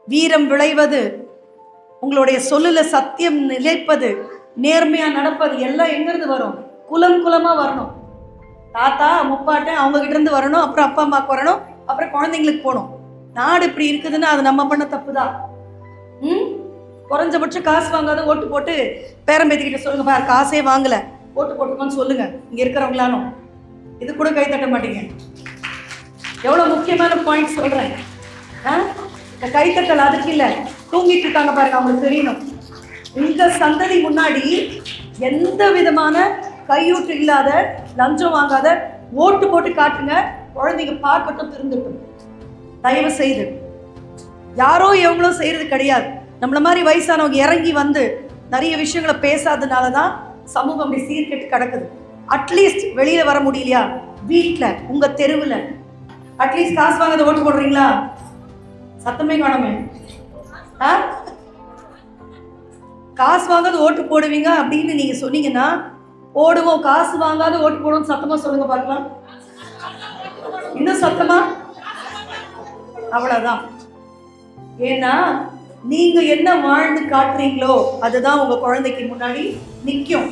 வீரம் விளைவது, உங்களுடைய சொல்லுல சத்தியம் நிலைப்பது, நேர்மையா நடப்பது எல்லாம் எங்கிருந்து வரும்? குலம் குலமா வரணும். தாத்தா முப்பாட்டன் அவங்க கிட்ட இருந்து வரணும், அப்புறம் அப்பா அம்மாவுக்கு வரணும், அப்புறம் குழந்தைங்களுக்கு போகணும். நாடு இப்படி இருக்குதுன்னா அது நம்ம பண்ண தப்பு தான். குறைஞ்சபட்சம் காசு வாங்காத ஓட்டு போட்டு பேரம்பேத்திக்கிட்ட சொல்லுங்க, பாரு காசே வாங்கல ஓட்டு போட்டுக்கோன்னு சொல்லுங்க. இங்க இருக்கிறவங்களாலும் இது கூட கை தட்ட மாட்டீங்க. எவ்வளவு முக்கியமான பாயிண்ட் சொல்றேன். இந்த கைத்தட்டல் அதுக்கு இல்ல, தூங்கிட்டு இருக்காங்க பாருங்க, அவங்களுக்கு தெரியணும். இந்த சந்ததி முன்னாடி எந்த விதமான கையூட்டு இல்லாத, லஞ்சம் வாங்காத ஓட்டு போட்டு காட்டுங்க. குழந்தைங்க பார்க்கட்டும், திருந்தட்டும். தயவு செய்து யாரோ எவங்களும் செய்யறது கிடையாது. நம்மள மாதிரி வயசானவங்க இறங்கி வந்து நிறைய விஷயங்களை பேசாததுனாலதான் சமூகம் அப்படி சீர்கெட்டு கிடக்குது. அட்லீஸ்ட் வெளியில வர முடியலையா, வீட்டுல உங்க தெருவுல அட்லீஸ்ட் காசு வாங்காத ஓட்டு போடுறீங்களா? சத்தமே காணமே. காசு வாங்காத ஓட்டு போடுவீங்க அப்படின்னு நீங்க சொன்னீங்கன்னா போடுவோம். காசு வாங்காத ஓட்டு போடுவோம் சத்தமா சொல்லுங்க பார்க்கலாம். இன்னும் சத்தமா? அவ்வளவுதான். ஏன்னா நீங்க என்ன வாழ்ந்து காட்டுறீங்களோ அதுதான் உங்க குழந்தைக்கு முன்னாடி நிற்கும்.